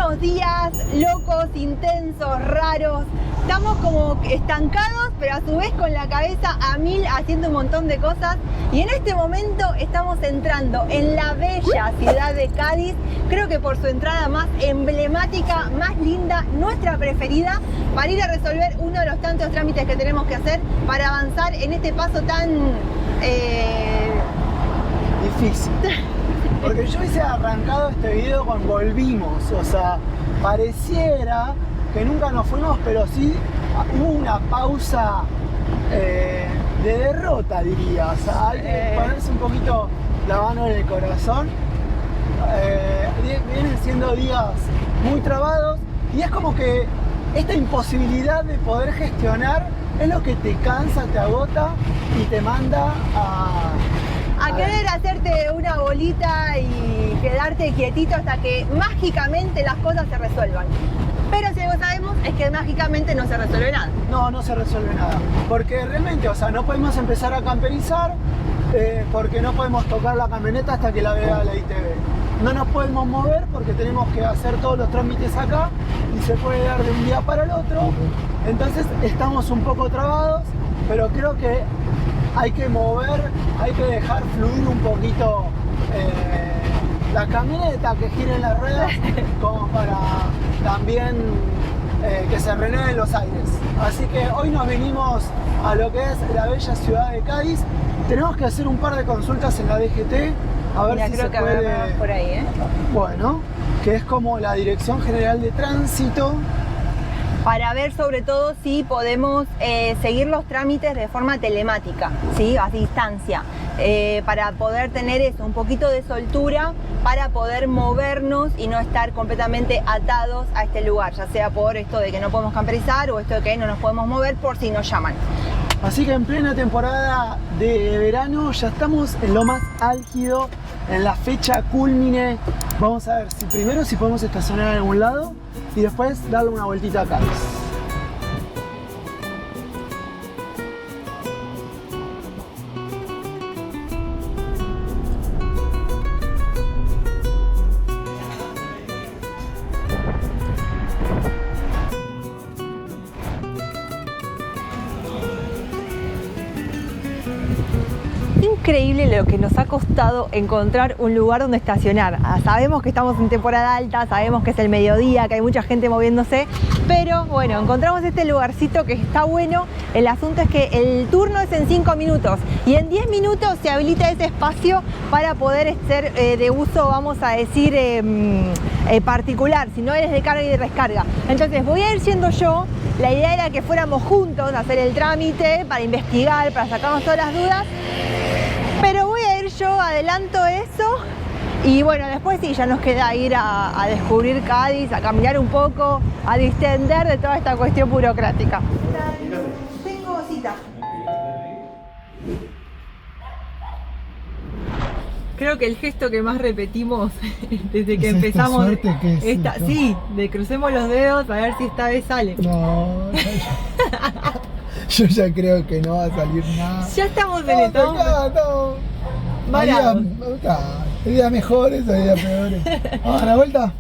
unos días locos, intensos, raros. Estamos como estancados, pero a su vez con la cabeza a mil haciendo un montón de cosas. Y en este momento estamos entrando en la bella ciudad de Cádiz. Creo que por su entrada más emblemática, más linda, nuestra preferida, para ir a resolver uno de los tantos trámites que tenemos que hacer para avanzar en este paso tan... difícil. Porque yo hubiese arrancado este video con volvimos, o sea, pareciera que nunca nos fuimos, pero sí hubo una pausa de derrota, diría. O sea, hay que ponerse un poquito la mano en el corazón. Vienen siendo días muy trabados y es como que esta imposibilidad de poder gestionar es lo que te cansa, te agota y te manda a querer hacerte una bolita y quedarte quietito hasta que mágicamente las cosas se resuelvan. Pero si algo sabemos es que mágicamente no se resuelve nada. No se resuelve nada. Porque realmente, o sea, no podemos empezar a camperizar porque no podemos tocar la camioneta hasta que la vea la ITV. No nos podemos mover porque tenemos que hacer todos los trámites acá y se puede dar de un día para el otro. Entonces estamos un poco trabados, pero creo que hay que mover, hay que dejar fluir un poquito la camioneta, que giren las ruedas, como para también que se renueven los aires. Así que hoy nos vinimos a lo que es la bella ciudad de Cádiz. Tenemos que hacer un par de consultas en la DGT, a ver si se puede... por ahí, Bueno, que es como la Dirección General de Tránsito. Para ver sobre todo si podemos seguir los trámites de forma telemática, ¿sí? A distancia, para poder tener eso, un poquito de soltura, para poder movernos y no estar completamente atados a este lugar, ya sea por esto de que no podemos camperizar o esto de que no nos podemos mover por si nos llaman. Así que en plena temporada de verano ya estamos en lo más álgido, en la fecha cúlmine. Vamos a ver si primero si podemos estacionar en algún lado y después darle una vueltita a Cádiz. Increíble lo que nos ha costado encontrar un lugar donde estacionar. Sabemos que estamos en temporada alta, sabemos que es el mediodía, que hay mucha gente moviéndose, pero bueno, encontramos este lugarcito que está bueno. El asunto es que el turno es en 5 minutos y en 10 minutos se habilita ese espacio para poder ser de uso, vamos a decir, particular, si no es de carga y de descarga. Entonces voy a ir siendo yo. La idea era que fuéramos juntos a hacer el trámite, para investigar, para sacarnos todas las dudas. Pero voy a ir yo, adelanto eso y bueno, después sí, ya nos queda ir a descubrir Cádiz, a caminar un poco, a distender de toda esta cuestión burocrática. Tengo cita. Creo que el gesto que más repetimos desde que empezamos sí, de crucemos los dedos a ver si esta vez sale. No, yo ya creo que no va a salir nada. Ya estamos en etapa. Hay días mejores, hay días peores. ¿Vamos a la vuelta?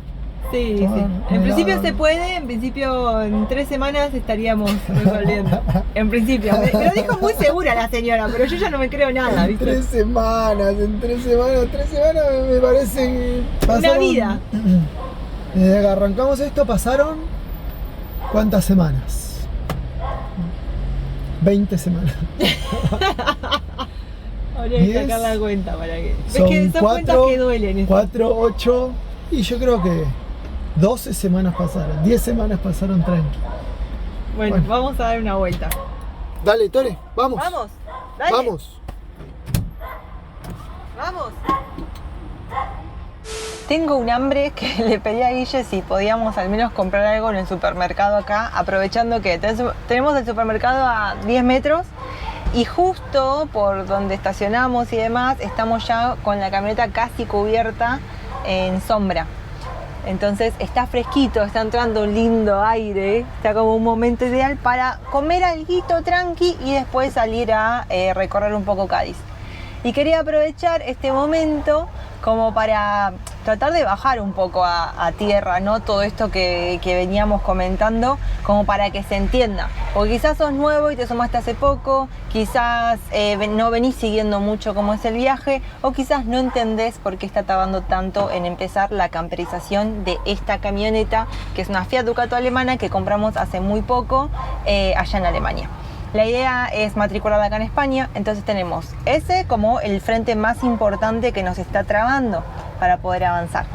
Sí, sí. En principio se puede, en principio en 3 semanas estaríamos resolviendo. En principio. Me lo dijo muy segura la señora, pero yo ya no me creo nada, ¿viste? 3 semanas, en 3 semanas me parece... Una vida. Desde que arrancamos esto pasaron... ¿Cuántas semanas? 20 semanas. Habría que sacar la cuenta para que... Son es que son cuentas que duelen. 4, 8... Y yo creo que 12 semanas pasaron, 10 semanas pasaron tranqui. Bueno, vamos a dar una vuelta. Dale, Tore, vamos. Vamos, dale. Vamos. Vamos. Tengo un hambre que le pedí a Guille si podíamos al menos comprar algo en el supermercado acá, aprovechando que tenemos el supermercado a 10 metros y justo por donde estacionamos y demás estamos ya con la camioneta casi cubierta en sombra. Entonces está fresquito, está entrando un lindo aire, está como un momento ideal para comer alguito tranqui y después salir a recorrer un poco Cádiz. Y quería aprovechar este momento como para tratar de bajar un poco a tierra, ¿no? Todo esto que veníamos comentando, como para que se entienda. Porque quizás sos nuevo y te sumaste hace poco, quizás no venís siguiendo mucho cómo es el viaje, o quizás no entendés por qué está tardando tanto en empezar la camperización de esta camioneta, que es una Fiat Ducato alemana que compramos hace muy poco allá en Alemania. La idea es matricularla acá en España, entonces tenemos ese como el frente más importante que nos está trabando para poder avanzar.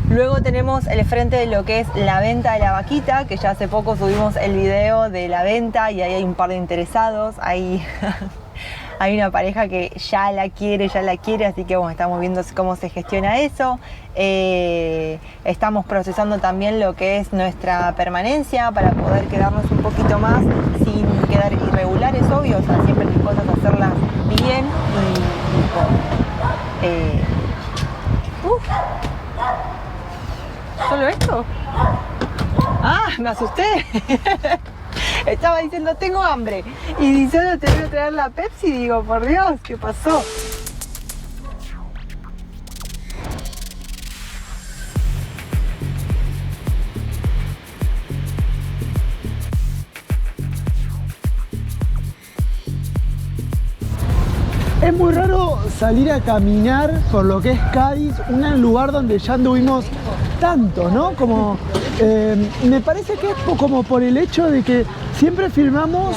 Luego tenemos el frente de lo que es la venta de la vaquita, que ya hace poco subimos el video de la venta y ahí hay un par de interesados. Hay una pareja que ya la quiere, así que bueno, estamos viendo cómo se gestiona eso. Estamos procesando también lo que es nuestra permanencia para poder quedarnos un poquito más sin quedar irregulares, obvio, o sea, siempre las cosas hacerlas bien ¿Solo esto? ¡Ah! Me asusté. Estaba diciendo, tengo hambre. Y solo te voy a traer la Pepsi. Digo, por Dios, ¿qué pasó? Es muy raro salir a caminar por lo que es Cádiz, un lugar donde ya anduvimos tanto, ¿no? Como, me parece que es como por el hecho de que siempre filmamos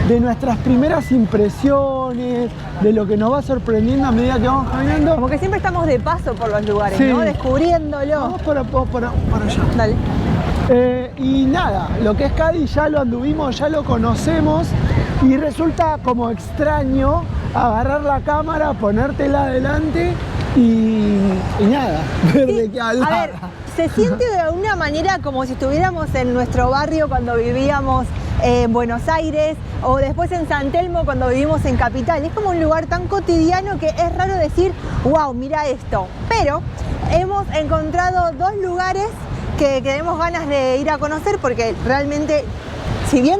de nuestras primeras impresiones, de lo que nos va sorprendiendo a medida que vamos caminando. Como que siempre estamos de paso por los lugares, sí, ¿no? Descubriéndolo. Vamos por allá. Dale. Y nada, lo que es Cádiz ya lo anduvimos, ya lo conocemos y resulta como extraño agarrar la cámara, ponértela adelante y nada, ver de qué hablar. A ver, se siente de alguna manera como si estuviéramos en nuestro barrio cuando vivíamos en Buenos Aires o después en San Telmo cuando vivimos en Capital. Es como un lugar tan cotidiano que es raro decir, wow, mira esto. Pero hemos encontrado dos lugares que tenemos ganas de ir a conocer porque realmente, si bien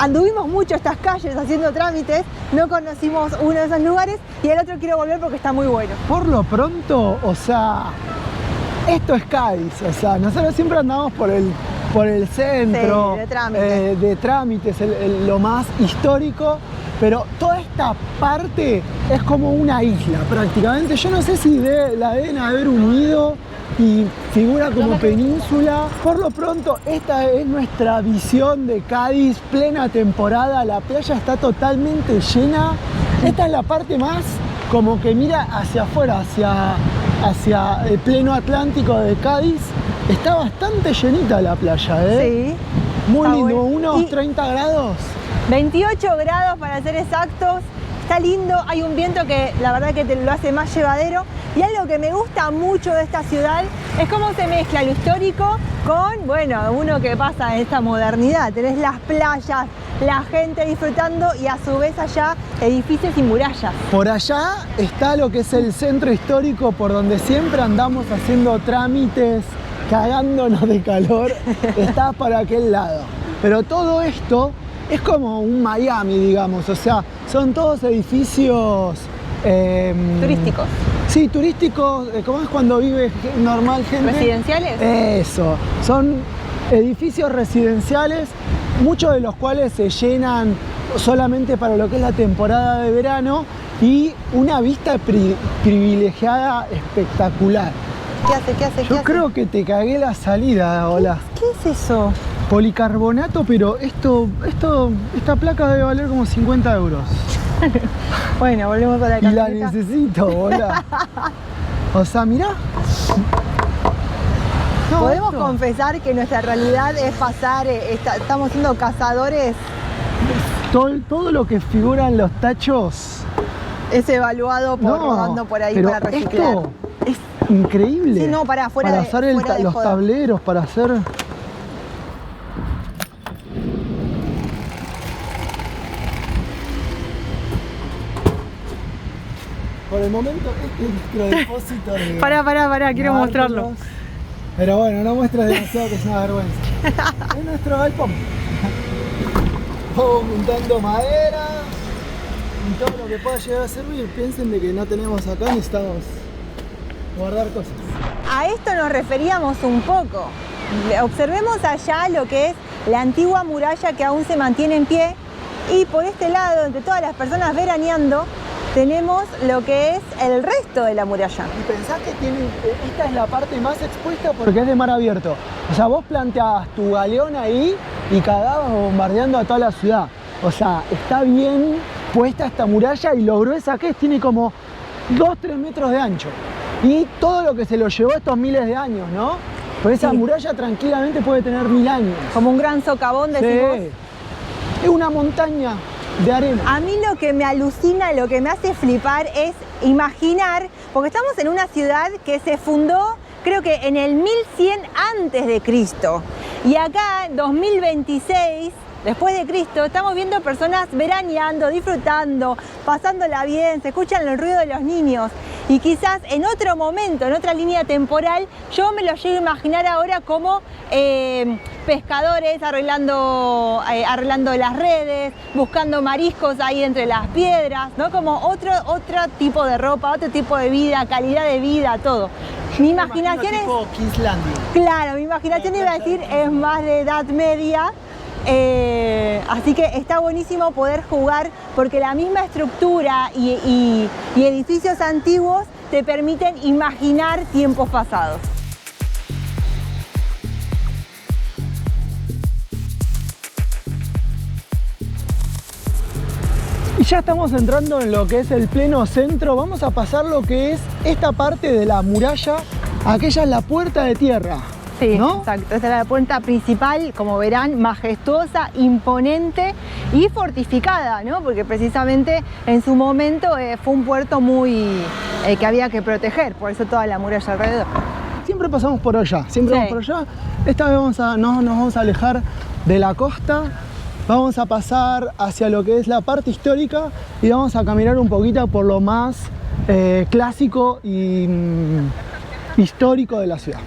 anduvimos mucho estas calles haciendo trámites, no conocimos uno de esos lugares y el otro quiero volver porque está muy bueno. Por lo pronto, o sea, esto es Cádiz, o sea, nosotros siempre andamos por el centro, sí, de trámites, lo más histórico, pero toda esta parte es como una isla prácticamente. Yo no sé si la deben haber unido y figura como península. Por lo pronto, esta es nuestra visión de Cádiz, plena temporada, la playa está totalmente llena. Esta es la parte más como que mira hacia afuera, hacia el pleno Atlántico de Cádiz. Está bastante llenita la playa, ¿eh? Sí. Muy lindo, bueno. unos 30 grados. 28 grados para ser exactos. Está lindo, hay un viento que la verdad que te lo hace más llevadero. Y algo que me gusta mucho de esta ciudad es cómo se mezcla lo histórico con, bueno, uno que pasa en esta modernidad. Tenés las playas, la gente disfrutando y a su vez allá edificios y murallas. Por allá está lo que es el centro histórico por donde siempre andamos haciendo trámites, cagándonos de calor. Está para aquel lado. Pero todo esto es como un Miami, digamos, o sea, son todos edificios turísticos. Sí, turísticos, ¿cómo es cuando vive normal gente? ¿Residenciales? Eso, son edificios residenciales, muchos de los cuales se llenan solamente para lo que es la temporada de verano y una vista privilegiada espectacular. ¿Qué hace? Yo creo que te cagué la salida, hola. ¿Qué es eso? Policarbonato, pero esta placa debe valer como 50 euros. Bueno, volvemos a la camioneta. Y la necesito, hola. O sea, mirá. No, Podemos confesar que nuestra realidad es pasar, estamos siendo cazadores. Todo lo que figura en los tachos Es evaluado por rodando por ahí pero para reciclar. Esto es increíble. Sí, no, para hacer los joda. tableros, para hacer. Por el momento este es nuestro depósito de... Pará, quiero mostrarlo. Pero bueno, no muestres demasiado que es una vergüenza. Es nuestro galpón. Vamos montando madera y todo lo que pueda llegar a servir. Piensen de que no tenemos acá, necesitamos guardar cosas. A esto nos referíamos un poco. Observemos allá lo que es la antigua muralla que aún se mantiene en pie, y por este lado, entre todas las personas veraneando, tenemos lo que es el resto de la muralla. Y pensás que esta es la parte más expuesta porque es de mar abierto. O sea, vos planteabas tu galeón ahí y cagabas bombardeando a toda la ciudad. O sea, está bien puesta esta muralla, y lo gruesa que es, tiene como 2-3 metros de ancho. Y todo lo que se lo llevó estos miles de años, ¿no? Pues esa muralla tranquilamente puede tener 1000 años. Como un gran socavón, decís vos. Es una montaña de arena. A mí lo que me alucina, lo que me hace flipar es imaginar, porque estamos en una ciudad que se fundó, creo que en el 1100 antes de Cristo. Y acá, 2026, después de Cristo, estamos viendo personas veraneando, disfrutando, pasándola bien, se escuchan el ruido de los niños. Y quizás en otro momento, en otra línea temporal, yo me lo llego a imaginar ahora como pescadores arreglando las redes, buscando mariscos ahí entre las piedras, ¿no? Como otro tipo de ropa, otro tipo de vida, calidad de vida, todo. Mi imaginación es... tipo Kingslandia. Claro, mi imaginación iba a decir es más de edad media. Así que está buenísimo poder jugar, porque la misma estructura y edificios antiguos te permiten imaginar tiempos pasados. Y ya estamos entrando en lo que es el pleno centro. Vamos a pasar lo que es esta parte de la muralla. Aquella es la puerta de tierra. Sí, ¿no? Exacto. Esta es la puerta principal, como verán, majestuosa, imponente y fortificada, ¿no? Porque precisamente en su momento fue un puerto muy que había que proteger, por eso toda la muralla alrededor. Siempre pasamos por allá, vamos por allá. Esta vez nos vamos a alejar de la costa, vamos a pasar hacia lo que es la parte histórica y vamos a caminar un poquito por lo más clásico y histórico de la ciudad.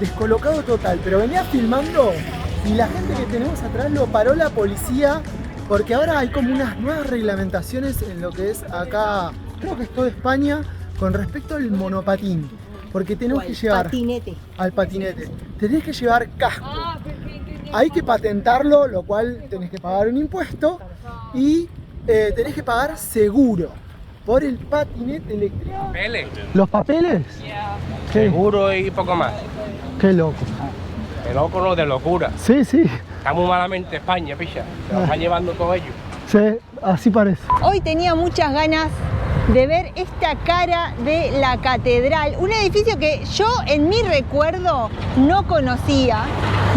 Descolocado total, pero venía filmando y la gente que tenemos atrás lo paró la policía, porque ahora hay como unas nuevas reglamentaciones en lo que es acá, creo que es toda España, con respecto al monopatín, porque tenemos que llevar al patinete, tenés que llevar casco, hay que patentarlo, lo cual tenés que pagar un impuesto, y tenés que pagar seguro por el patinete eléctrico. ¿Papeles? ¿Los papeles? Seguro y poco más. Qué loco. De loco no, de locura. Sí, sí. Está muy malamente España, picha. Se lo están llevando todo ellos. Sí, así parece. Hoy tenía muchas ganas de ver esta cara de la catedral, un edificio que yo en mi recuerdo no conocía.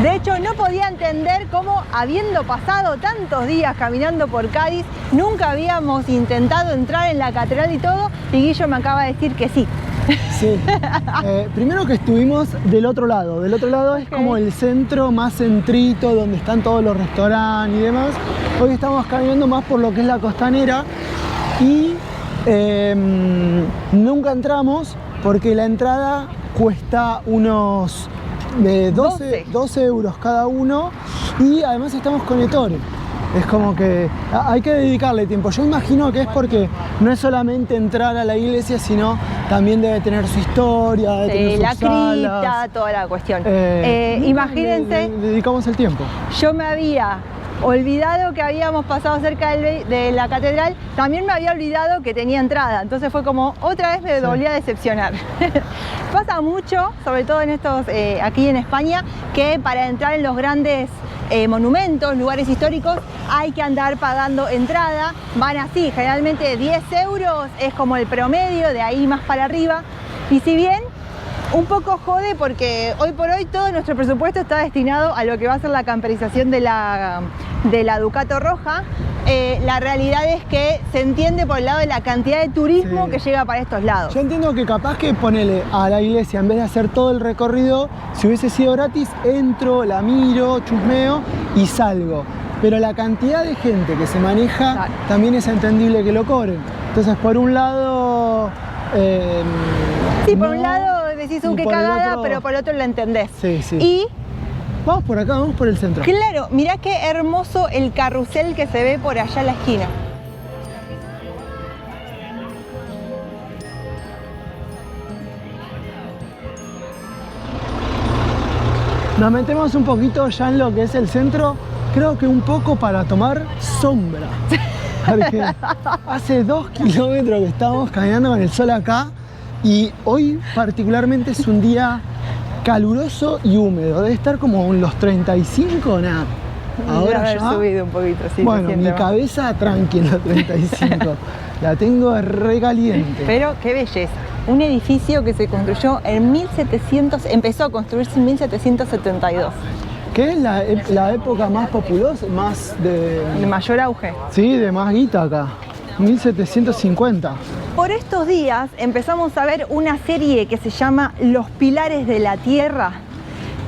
De hecho, no podía entender cómo, habiendo pasado tantos días caminando por Cádiz, nunca habíamos intentado entrar en la catedral y todo, y Guillo me acaba de decir que sí. Sí. Primero que estuvimos del otro lado. Del otro lado es como el centro más centrito, donde están todos los restaurantes y demás. Hoy estamos caminando más por lo que es la costanera y nunca entramos porque la entrada cuesta unos 12 euros cada uno, y además estamos con Ettore. Es como que hay que dedicarle tiempo. Yo imagino que es porque no es solamente entrar a la iglesia, sino también debe tener su historia, debe tener la sus salas. cripta, toda la cuestión. Imagínense, dedicamos el tiempo. yo me había olvidado que habíamos pasado cerca de la catedral, también me había olvidado que tenía entrada, entonces fue como otra vez me volví a decepcionar. Pasa mucho, sobre todo en aquí en España, que para entrar en los grandes monumentos, lugares históricos, hay que andar pagando entrada. Van así, generalmente 10 euros es como el promedio, de ahí más para arriba. Y si bien un poco jode, porque hoy por hoy todo nuestro presupuesto está destinado a lo que va a ser la camperización de la Ducato Roja, la realidad es que se entiende por el lado de la cantidad de turismo Sí. que llega para estos lados. Yo entiendo que capaz que ponele a la iglesia, en vez de hacer todo el recorrido, si hubiese sido gratis, entro, la miro, chusmeo y salgo. Pero la cantidad de gente que se maneja, Claro. también es entendible que lo cobren. Entonces, por un lado... Sí, por no, un lado decís y qué por el cagada, otro- pero por el otro la entendés. Sí, sí. Y Vamos por acá, vamos por el centro. claro, mirá qué hermoso el carrusel que se ve por allá a la esquina. Nos metemos un poquito ya en lo que es el centro, creo que un poco para tomar sombra. Porque hace 2 kilómetros que estamos caminando con el sol acá y hoy particularmente es un día caluroso y húmedo. Debe estar como en los 35, nada. Ahora haber ya. subido un poquito, sí. se Bueno, siente mi más. cabeza tranqui en los 35. La tengo re caliente. Pero qué belleza. Un edificio que se construyó en 1700, empezó a construirse en 1772. ¿Qué es la época más populosa, más De mayor auge. Sí, de más guita acá. 1750. Por estos días empezamos a ver una serie que se llama Los Pilares de la Tierra,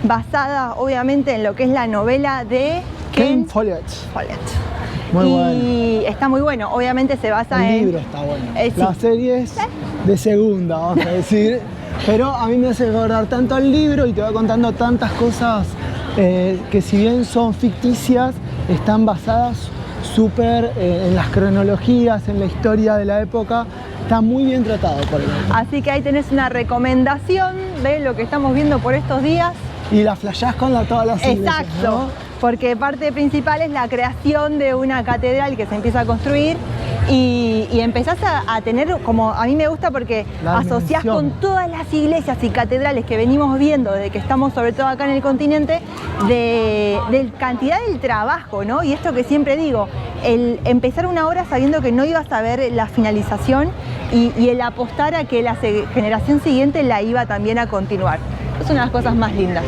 basada obviamente en lo que es la novela de Ken Ken Follett. Follett. Muy y está muy bueno, obviamente se basa El en... libro está bueno. sí. La serie es de segunda, vamos a decir. Pero a mí me hace recordar tanto al libro y te va contando tantas cosas que si bien son ficticias, están basadas súper en las cronologías, en la historia de la época. Está muy bien tratado por el autor. Así que ahí tenés una recomendación de lo que estamos viendo por estos días. Y la flashás con todas las iglesias, Exacto, ¿no? porque parte principal es la creación de una catedral que se empieza a construir y empezás a tener, como a mí me gusta porque La asociás dimensión. con todas las iglesias y catedrales que venimos viendo desde que estamos sobre todo acá en el continente, de cantidad del trabajo, ¿no? Y esto que siempre digo, el empezar una obra sabiendo que no ibas a ver la finalización y el apostar a que la generación siguiente la iba también a continuar. Es una de las cosas más lindas.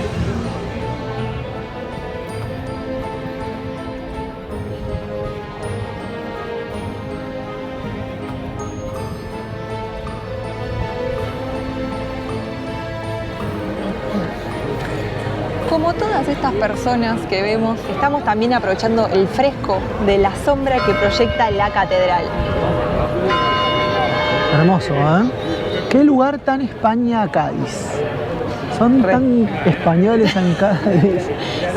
Como todas estas personas que vemos, estamos también aprovechando el fresco de la sombra que proyecta la catedral. Hermoso, ¿eh? ¿Qué lugar tan España-Cádiz? Son Re. tan españoles en Cádiz.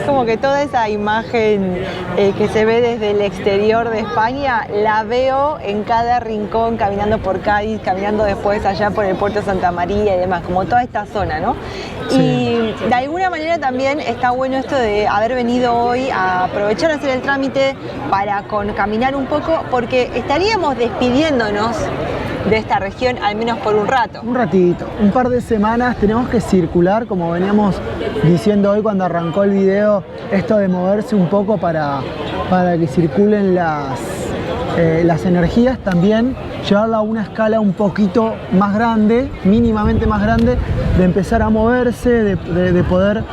Como que toda esa imagen que se ve desde el exterior de España, la veo en cada rincón, caminando por Cádiz, caminando después allá por el puerto de Santa María y demás, como toda esta zona, ¿no? Sí. Y de alguna manera también está bueno esto de haber venido hoy a aprovechar a hacer el trámite para caminar un poco, porque estaríamos despidiéndonos de esta región, al menos por un rato. Un ratito, un par de semanas tenemos que circular, como veníamos diciendo hoy cuando arrancó el video, esto de moverse un poco para que circulen las energías, también llevarla a una escala un poquito más grande, mínimamente más grande, de empezar a moverse, de poder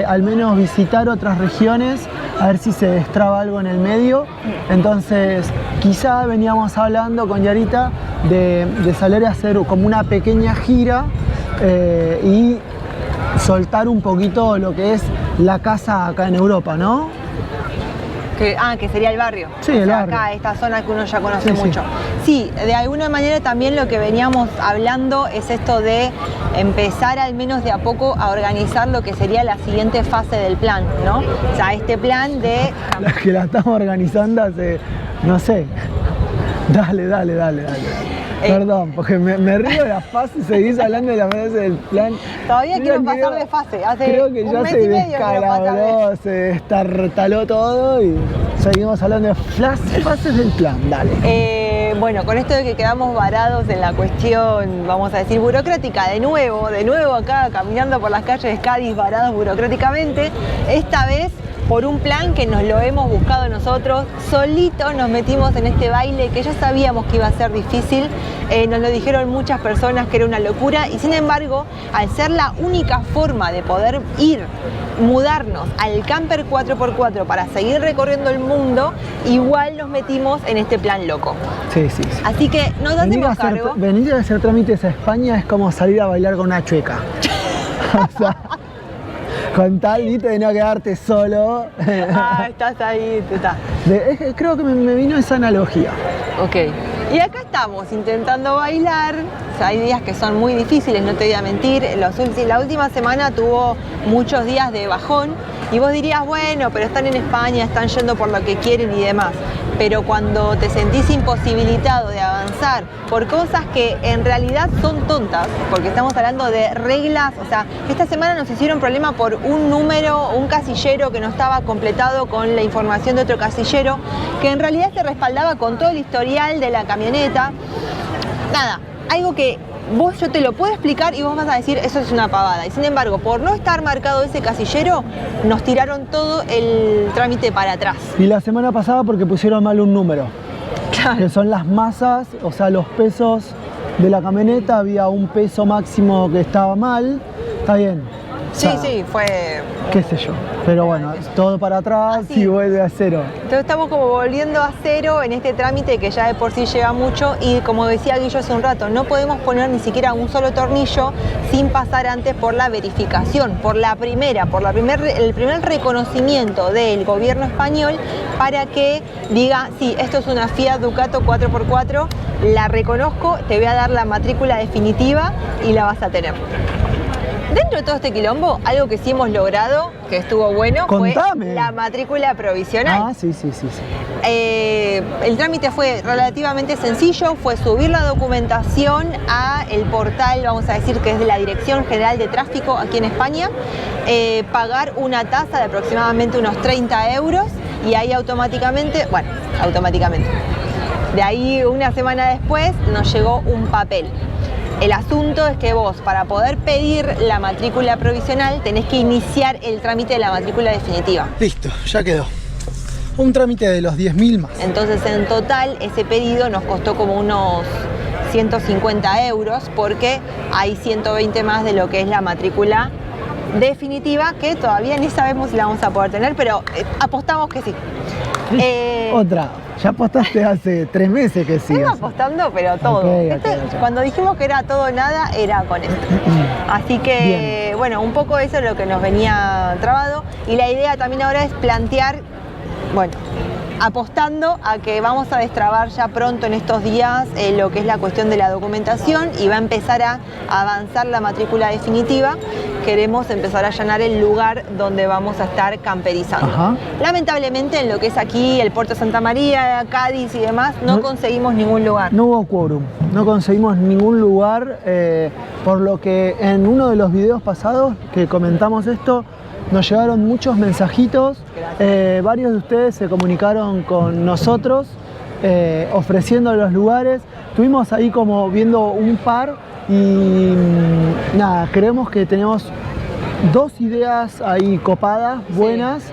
al menos visitar otras regiones, a ver si se destraba algo en el medio. Entonces, quizá veníamos hablando con Yarita de salir a hacer como una pequeña gira y soltar un poquito lo que es la casa acá en Europa, ¿no? Que sería el barrio. Sí, O sea, el barrio. acá, esta zona que uno ya conoce Sí, sí. mucho. Sí, de alguna manera también lo que veníamos hablando es esto de empezar al menos de a poco a organizar lo que sería la siguiente fase del plan, ¿no? O sea, este plan de... La que la estamos organizando hace, no sé. Dale. Perdón, porque me río de la fase y seguís hablando de la fase del plan. Todavía Mira, quiero pasar de fase. Hace creo que un ya mes se y medio quiero pasar de... descalabró, se destartaló todo y seguimos hablando de fases del plan. Dale. Bueno, con esto de que quedamos varados en la cuestión, vamos a decir, burocrática, de nuevo acá caminando por las calles de Cádiz, varados burocráticamente, esta vez por un plan que nos lo hemos buscado nosotros, solitos nos metimos en este baile que ya sabíamos que iba a ser difícil, nos lo dijeron muchas personas que era una locura y sin embargo, al ser la única forma de poder mudarnos al camper 4x4 para seguir recorriendo el mundo, igual nos metimos en este plan loco. Sí. Así que nos hacemos cargo. Venir a hacer trámites a España es como salir a bailar con una chueca. O sea, con tal, viste, de no quedarte solo. Estás ahí, estás. Creo que me vino esa analogía. Ok. Y acá estamos intentando bailar. O sea, hay días que son muy difíciles, no te voy a mentir. La última semana tuvo muchos días de bajón. Y vos dirías, bueno, pero están en España, están yendo por lo que quieren y demás. Pero cuando te sentís imposibilitado de avanzar por cosas que en realidad son tontas, porque estamos hablando de reglas, o sea, esta semana nos hicieron problema por un número, un casillero que no estaba completado con la información de otro casillero, que en realidad se respaldaba con todo el historial de la camioneta. Nada, algo que yo te lo puedo explicar y vos vas a decir eso es una pavada. Y sin embargo, por no estar marcado ese casillero, nos tiraron todo el trámite para atrás. Y la semana pasada porque pusieron mal un número. Claro. Que son las masas, o sea, los pesos de la camioneta. Había un peso máximo que estaba mal. Está bien. O sea, Sí, fue... qué sé yo. Pero bueno, todo para atrás y vuelve a cero. Entonces estamos como volviendo a cero en este trámite que ya de por sí lleva mucho y como decía Guillo hace un rato, no podemos poner ni siquiera un solo tornillo sin pasar antes por la verificación, el primer reconocimiento del gobierno español para que diga, sí, esto es una Fiat Ducato 4x4, la reconozco, te voy a dar la matrícula definitiva y la vas a tener. Dentro de todo este quilombo, algo que sí hemos logrado, que estuvo bueno, Contame. fue la matrícula provisional. Ah, sí. El trámite fue relativamente sencillo, fue subir la documentación a el portal, vamos a decir que es de la Dirección General de Tráfico aquí en España, pagar una tasa de aproximadamente unos 30 euros y ahí automáticamente, de ahí una semana después nos llegó un papel. El asunto es que vos, para poder pedir la matrícula provisional, tenés que iniciar el trámite de la matrícula definitiva. Listo, ya quedó. Un trámite de los 10.000 más. Entonces, en total, ese pedido nos costó como unos 150 euros, porque hay 120 más de lo que es la matrícula definitiva, que todavía ni sabemos si la vamos a poder tener, pero apostamos que sí. Otra. Ya apostaste hace 3 meses que sí. Estamos apostando, pero todo. Okay. Cuando dijimos que era todo o nada, era con esto. Así que, bien. Bueno, un poco eso es lo que nos venía trabado. Y la idea también ahora es plantear, apostando a que vamos a destrabar ya pronto en estos días lo que es la cuestión de la documentación y va a empezar a avanzar la matrícula definitiva. Queremos empezar a allanar el lugar donde vamos a estar camperizando. Ajá. Lamentablemente en lo que es aquí el Puerto Santa María, Cádiz y demás, no conseguimos ningún lugar. No hubo quórum, no conseguimos ningún lugar, por lo que en uno de los videos pasados que comentamos esto, nos llegaron muchos mensajitos, varios de ustedes se comunicaron con nosotros ofreciendo los lugares. Estuvimos ahí como viendo un par y nada, creemos que tenemos 2 ideas ahí copadas, buenas,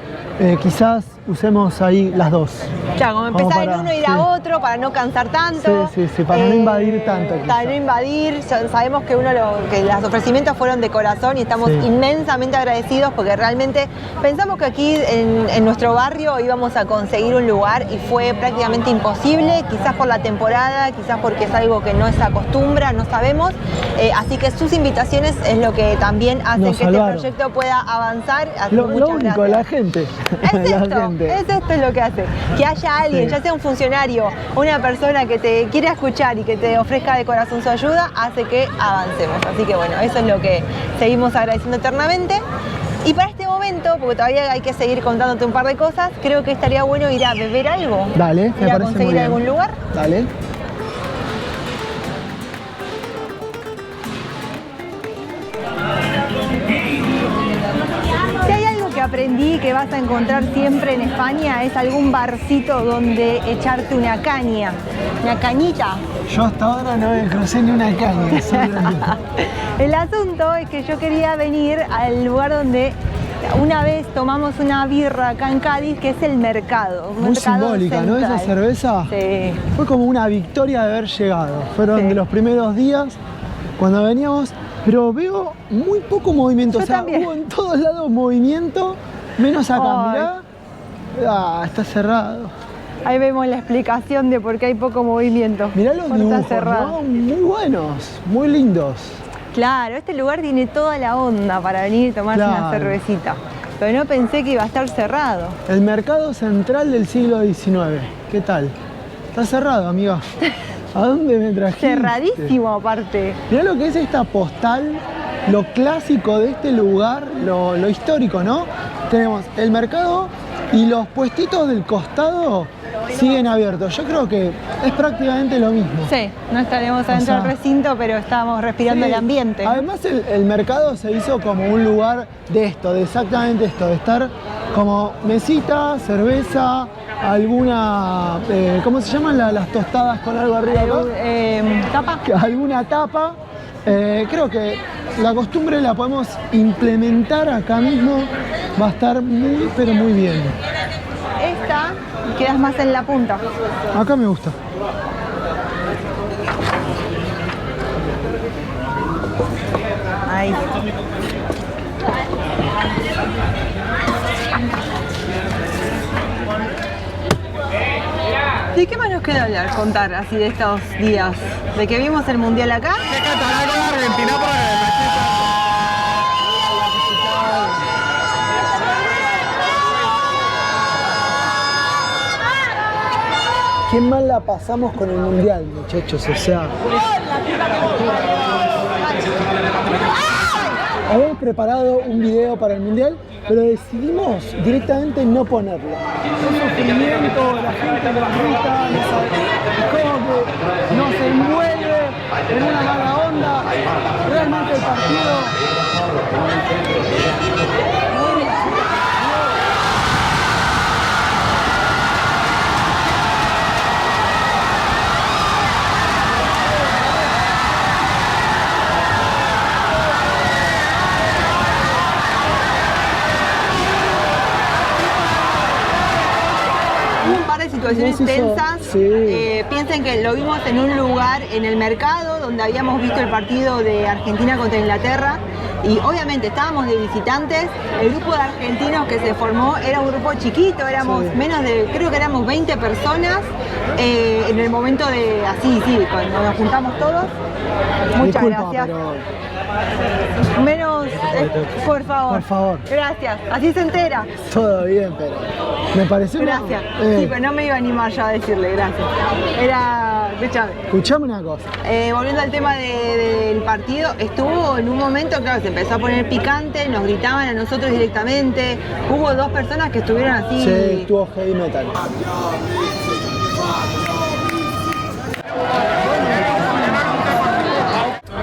quizás usemos ahí las 2. Claro, como empezar en uno y ir a otro para no cansar tanto. Sí, para no invadir tanto. Para no invadir, sabemos que los ofrecimientos fueron de corazón y estamos inmensamente agradecidos porque realmente pensamos que aquí en nuestro barrio íbamos a conseguir un lugar y fue prácticamente imposible, quizás por la temporada, quizás porque es algo que no se acostumbra, no sabemos. Así que sus invitaciones es lo que también hacen que este proyecto pueda avanzar. Lo único, la gente. Esto es lo que hace. Que haya alguien, ya sea un funcionario, una persona que te quiera escuchar y que te ofrezca de corazón su ayuda, hace que avancemos. Así que bueno, eso es lo que seguimos agradeciendo eternamente. Y para este momento, porque todavía hay que seguir contándote un par de cosas, creo que estaría bueno ir a beber algo. Dale, me ir a parece conseguir muy bien. algún lugar. Dale. Aprendí que vas a encontrar siempre en España es algún barcito donde echarte una caña, una cañita. Yo hasta ahora no me crucé ni una caña. El asunto es que yo quería venir al lugar donde una vez tomamos una birra acá en Cádiz, que es el mercado. Muy simbólica, ¿no? Esa cerveza Sí. fue como una victoria de haber llegado. Fueron de los primeros días cuando veníamos, pero veo muy poco movimiento. Yo también. Hubo en todos lados movimiento, menos acá. Mirá, está cerrado. Ahí vemos la explicación de por qué hay poco movimiento. Mirá los dibujos, ¿no? Muy buenos, muy lindos. Claro, este lugar tiene toda la onda para venir y tomarse una cervecita. Pero no pensé que iba a estar cerrado. El mercado central del siglo XIX. ¿Qué tal? Está cerrado, amiga. ¿A dónde me trajiste? Cerradísimo aparte. Mirá lo que es esta postal, lo clásico de este lugar, lo histórico, ¿no? Tenemos el mercado y los puestitos del costado siguen abiertos. Yo creo que es prácticamente lo mismo. Sí, no estaremos adentro del recinto, pero estamos respirando el ambiente. Además el mercado se hizo como un lugar de esto, de exactamente esto, de estar como mesita, cerveza, alguna, ¿cómo se llaman las tostadas con algo arriba? ¿Tapa? Alguna tapa. Creo que la costumbre la podemos implementar acá mismo, va a estar muy, pero muy bien. Esta quedas más en la punta. Acá me gusta. Ahí. ¿Y qué más nos queda hablar, contar así de estos días? ¿De que vimos el mundial acá? ¿Qué cantará con Argentina por el Qué mal la pasamos con el mundial, muchachos, o sea. Habíamos preparado un video para el mundial, pero decidimos directamente no ponerlo. Un sufrimiento, la gente nos grita, es como que nos envuelve en una mala onda. Realmente el partido. Situaciones tensas. Sí. Piensen que lo vimos en un lugar en el mercado donde habíamos visto el partido de Argentina contra Inglaterra y obviamente estábamos de visitantes. El grupo de argentinos que se formó era un grupo chiquito, éramos menos de, creo que éramos 20 personas en el momento de, cuando nos juntamos todos. Muchas gracias. Pero... Menos, por favor. Por favor. Gracias. Así se entera. Todo bien, pero me pareció. Gracias. Sí, pero no me iba a animar ya a decirle gracias. Era. Escuchame una cosa. Volviendo al tema del partido, estuvo en un momento, claro, se empezó a poner picante, nos gritaban a nosotros directamente. Hubo dos personas que estuvieron así. Sí, estuvo heavy metal.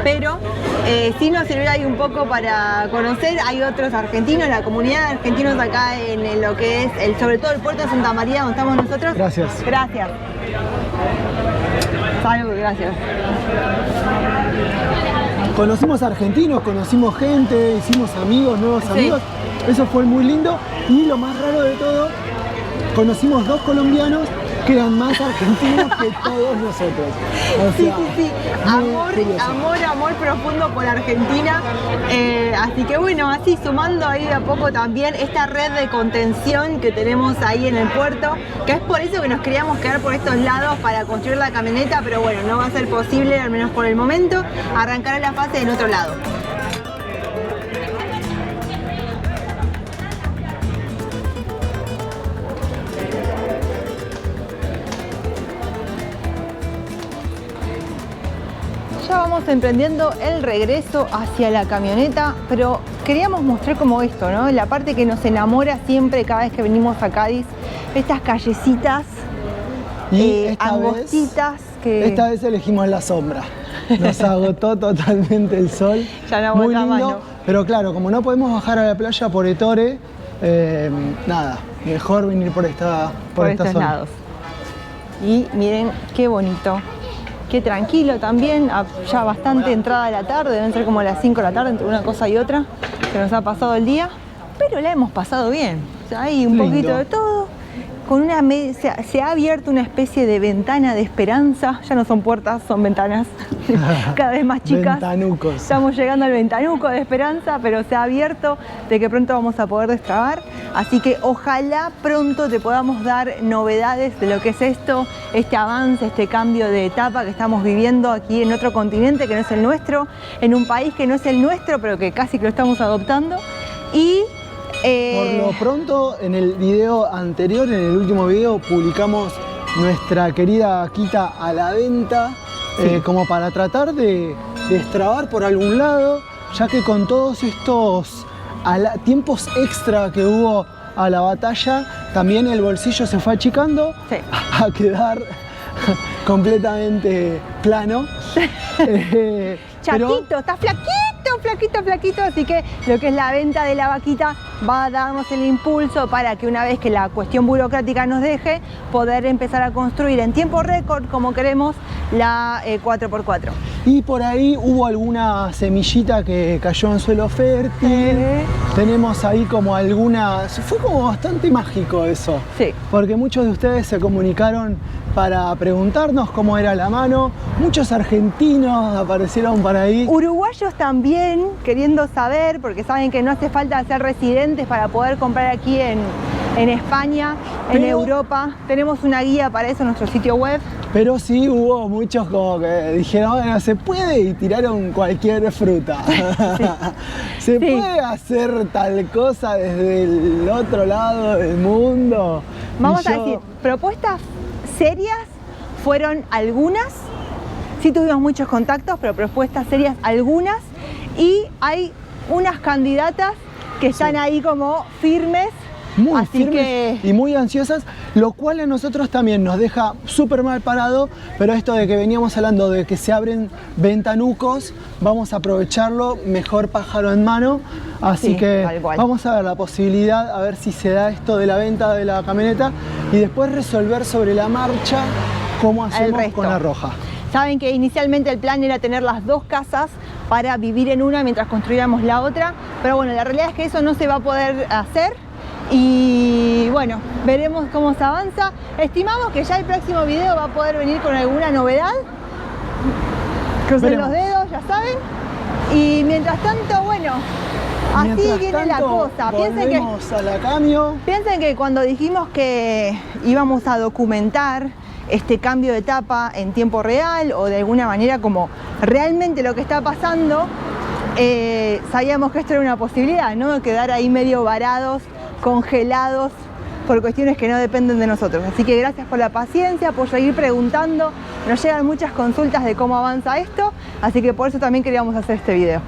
Pero sí nos sirvió ahí un poco para conocer, hay otros argentinos, la comunidad de argentinos acá en lo que es, sobre todo el puerto de Santa María, donde estamos nosotros. Gracias. Gracias. Salud, gracias. Conocimos argentinos, conocimos gente, hicimos amigos, nuevos amigos. Eso fue muy lindo. Y lo más raro de todo, conocimos dos colombianos que eran más argentinos que todos nosotros. O sea, sí. Amor profundo por Argentina. Así que bueno, así sumando ahí de a poco también esta red de contención que tenemos ahí en el puerto, que es por eso que nos queríamos quedar por estos lados para construir la camioneta, pero bueno, no va a ser posible, al menos por el momento, arrancar la fase en otro lado. Ya vamos emprendiendo el regreso hacia la camioneta, pero queríamos mostrar como esto, ¿no? La parte que nos enamora siempre cada vez que venimos a Cádiz, estas callecitas angostitas. Esta vez elegimos la sombra. Nos agotó totalmente el sol. Ya no muy lindo, más, ¿no? pero claro, como no podemos bajar a la playa por Ettore, nada, mejor venir por esta estos zona. lados. Y miren qué bonito. Qué tranquilo también, ya bastante entrada de la tarde, deben ser como las 5 de la tarde, entre una cosa y otra, se nos ha pasado el día. pero la hemos pasado bien. O sea, hay un Lindo. poquito de todo. Con una se ha abierto una especie de ventana de esperanza. Ya no son puertas, son ventanas cada vez más chicas. Ventanucos. Estamos llegando al ventanuco de esperanza, pero se ha abierto de que pronto vamos a poder destrabar. Así que ojalá pronto te podamos dar novedades de lo que es esto, este avance, este cambio de etapa que estamos viviendo aquí en otro continente que no es el nuestro, en un país que no es el nuestro, pero que casi que lo estamos adoptando. Y por lo pronto, en el video anterior, en el último video, publicamos nuestra querida vaquita a la venta, como para tratar de destrabar por algún lado, ya que con todos estos tiempos extra que hubo a la batalla, también el bolsillo se fue achicando a quedar completamente plano. Chatito, está flaquito, así que lo que es la venta de la vaquita va a darnos el impulso para que una vez que la cuestión burocrática nos deje, poder empezar a construir en tiempo récord, como queremos, la 4x4. Y por ahí hubo alguna semillita que cayó en suelo fértil. Tenemos ahí como algunas... Fue como bastante mágico eso. Sí. Porque muchos de ustedes se comunicaron para preguntarnos cómo era la mano. Muchos argentinos aparecieron por ahí. Uruguayos también queriendo saber, porque saben que no hace falta ser residentes para poder comprar aquí en España, en Europa. Tenemos una guía para eso en nuestro sitio web. Pero sí hubo muchos como que dijeron, bueno, se puede, y tiraron cualquier fruta. Se puede hacer tal cosa desde el otro lado del mundo. Vamos a decir, propuestas serias fueron algunas. Sí tuvimos muchos contactos, pero propuestas serias algunas. Y hay unas candidatas que están ahí como firmes. Muy firmes y muy ansiosas, lo cual a nosotros también nos deja súper mal parado, pero esto de que veníamos hablando de que se abren ventanucos, vamos a aprovecharlo, mejor pájaro en mano, así que vamos a ver la posibilidad, a ver si se da esto de la venta de la camioneta y después resolver sobre la marcha cómo hacemos con la roja. Saben que inicialmente el plan era tener las dos casas para vivir en una mientras construíamos la otra, pero bueno, la realidad es que eso no se va a poder hacer. Y bueno, veremos cómo se avanza. Estimamos que ya el próximo video va a poder venir con alguna novedad. Crucen los dedos, ya saben. Y mientras tanto, bueno, así viene la cosa. Piensen que cuando dijimos que íbamos a documentar este cambio de etapa en tiempo real o de alguna manera como realmente lo que está pasando, sabíamos que esto era una posibilidad, ¿no? Quedar ahí medio varados, congelados por cuestiones que no dependen de nosotros. Así que gracias por la paciencia, por seguir preguntando. Nos llegan muchas consultas de cómo avanza esto, así que por eso también queríamos hacer este video.